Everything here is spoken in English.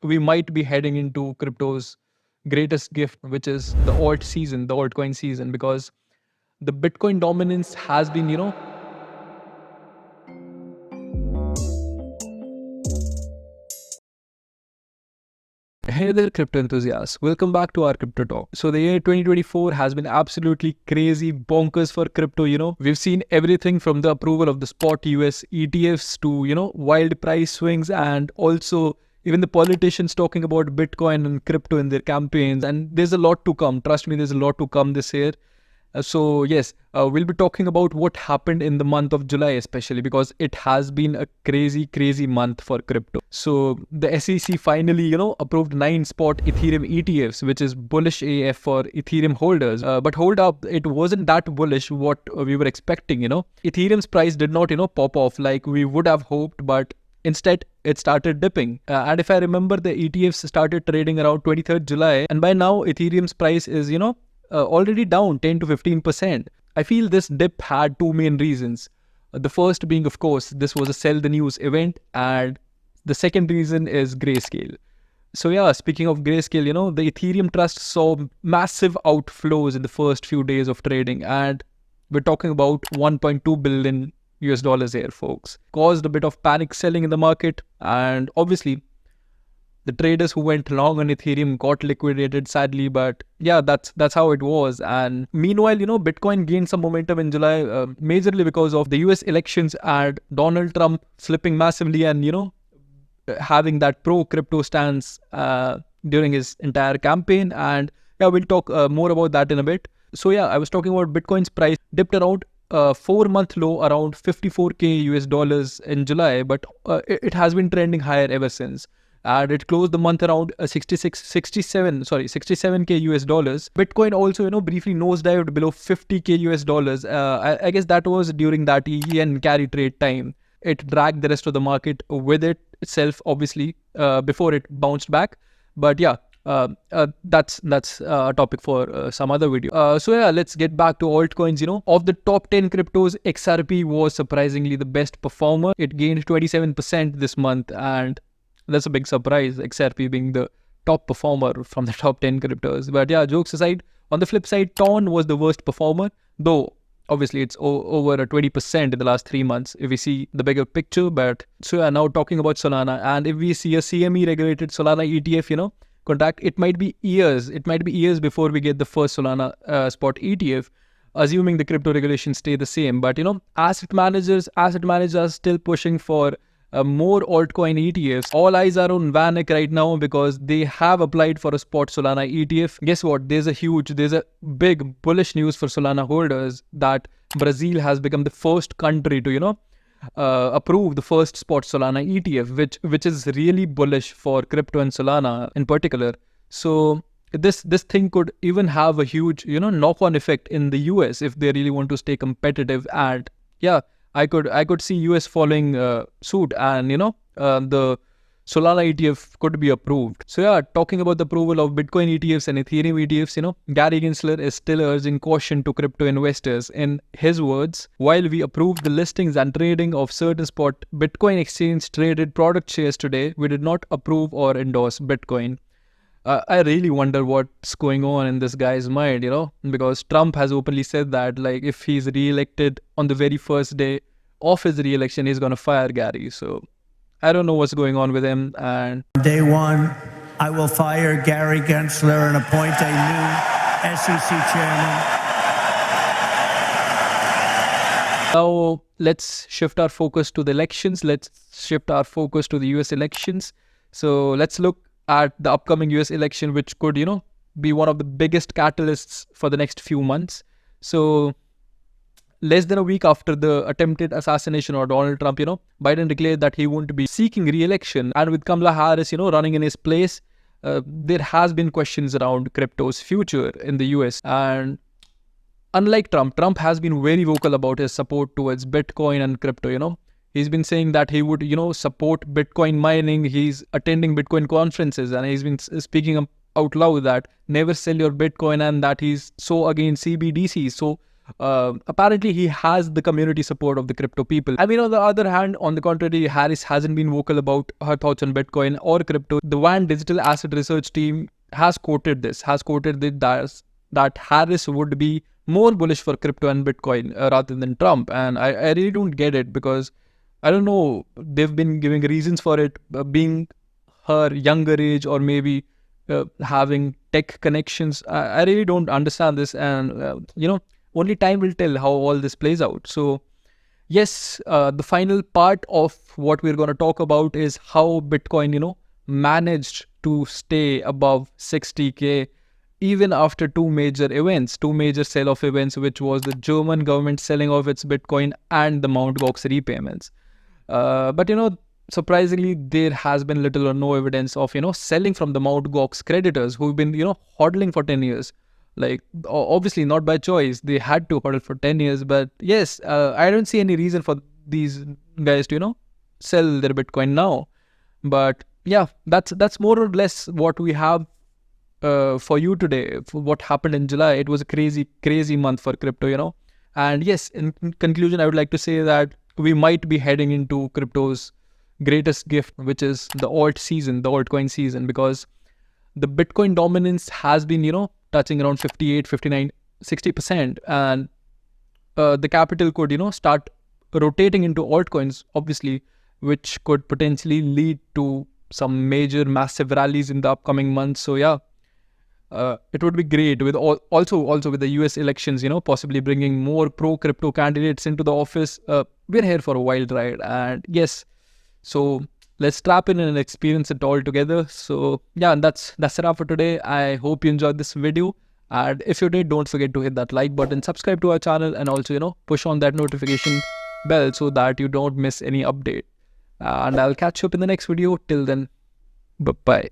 we might be heading into crypto's greatest gift, which is the alt season, the altcoin season, because the Bitcoin dominance has been, Hey there, crypto enthusiasts. Welcome back to our crypto talk. So, the year 2024 has been absolutely crazy, bonkers for crypto. We've seen everything from the approval of the spot US ETFs to, wild price swings, and also even the politicians talking about Bitcoin and crypto in their campaigns. And there's a lot to come. Trust me, there's a lot to come this year. So yes, we'll be talking about what happened in the month of July, especially because it has been a crazy month for crypto. So the SEC finally, approved 9 spot Ethereum ETFs, which is bullish AF for Ethereum holders. But hold up, it wasn't that bullish what we were expecting. Ethereum's price did not, pop off like we would have hoped, but instead, it started dipping. And if I remember, the ETFs started trading around 23rd July. And by now, Ethereum's price is, already down 10 to 15%. I feel this dip had two main reasons. The first being, of course, this was a sell the news event. And the second reason is Grayscale. So yeah, speaking of Grayscale, the Ethereum Trust saw massive outflows in the first few days of trading. And we're talking about 1.2 billion US dollars here, folks. Caused a bit of panic selling in the market. And obviously, the traders who went long on Ethereum got liquidated, sadly, but yeah, that's how it was. And meanwhile, Bitcoin gained some momentum in July, majorly because of the US elections and Donald Trump slipping massively and, having that pro-crypto stance during his entire campaign. And yeah, we'll talk more about that in a bit. So yeah, I was talking about Bitcoin's price dipped around 4-month low around 54k US dollars in July, but it has been trending higher ever since. And it closed the month around 67k US dollars. Bitcoin also, briefly nosedived below 50k US dollars. I guess that was during that EN carry trade time. It dragged the rest of the market with it itself, obviously, before it bounced back. But yeah, that's a topic for some other video. So yeah, let's get back to altcoins. Of the top 10 cryptos, XRP was surprisingly the best performer. It gained 27% this month, and that's a big surprise, XRP being the top performer from the top 10 cryptos. But yeah, jokes aside, on the flip side, TON was the worst performer, though obviously it's over a 20% in the last 3 months if we see the bigger picture. But so yeah, now talking about Solana, and if we see a CME regulated Solana ETF, contract, it might be years before we get the first Solana spot ETF, assuming the crypto regulations stay the same. But asset managers are still pushing for more altcoin ETFs. All eyes are on VanEck right now because they have applied for a spot Solana ETF. Guess what? There's a big bullish news for Solana holders that Brazil has become the first country to, approve the first spot Solana ETF, which is really bullish for crypto and Solana in particular. So this thing could even have a huge, knock-on effect in the US if they really want to stay competitive. And yeah, I could see US following suit, and the Solana ETF could be approved. So yeah, talking about the approval of Bitcoin ETFs and Ethereum ETFs, Gary Gensler is still urging caution to crypto investors. In his words, while we approved the listings and trading of certain spot Bitcoin exchange traded product shares today, we did not approve or endorse Bitcoin. I really wonder what's going on in this guy's mind, because Trump has openly said that, like, if he's re-elected on the very first day of his re-election, he's going to fire Gary. So I don't know what's going on with him. And day one, I will fire Gary Gensler and appoint a new SEC chairman. Now let's shift our focus to the elections. Let's shift our focus to the US elections. So let's look at the upcoming US election, which could, be one of the biggest catalysts for the next few months. So less than a week after the attempted assassination of Donald Trump, Biden declared that he won't be seeking re-election. And with Kamala Harris, running in his place, there has been questions around crypto's future in the US. And unlike Trump has been very vocal about his support towards Bitcoin and crypto, He's been saying that he would, support Bitcoin mining. He's attending Bitcoin conferences, and he's been speaking out loud that never sell your Bitcoin, and that he's so against CBDC. So Apparently he has the community support of the crypto people. I mean, on the other hand, on the contrary, Harris hasn't been vocal about her thoughts on Bitcoin or crypto. The WAN digital asset research team has quoted that Harris would be more bullish for crypto and Bitcoin rather than Trump. And I really don't get it, because I don't know, they've been giving reasons for it, being her younger age, or maybe having tech connections. I really don't understand this, and only time will tell how all this plays out. So yes, the final part of what we're going to talk about is how Bitcoin managed to stay above 60K even after two major sell-off events, which was the German government selling off its Bitcoin and the Mt. Gox repayments. But surprisingly, there has been little or no evidence of selling from the Mt. Gox creditors who've been hodling for 10 years. Like, obviously not by choice, they had to hodl for 10 years. But yes, I don't see any reason for these guys to sell their Bitcoin now. But yeah, that's more or less what we have for you today. For what happened in July, it was a crazy month for crypto. And yes, in conclusion, I would like to say that we might be heading into crypto's greatest gift, which is the altcoin season, because the Bitcoin dominance has been touching around 58, 59, 60%, and the capital could start rotating into altcoins, obviously, which could potentially lead to some major massive rallies in the upcoming months. So yeah, it would be great with also with the US elections, possibly bringing more pro crypto candidates into the office. We're here for a wild ride, and yes, so let's strap in and experience it all together. So yeah, and that's it up for today. I hope you enjoyed this video, and if you did, don't forget to hit that like button, subscribe to our channel, and also push on that notification bell so that you don't miss any update. And I'll catch you up in the next video. Till then, bye bye.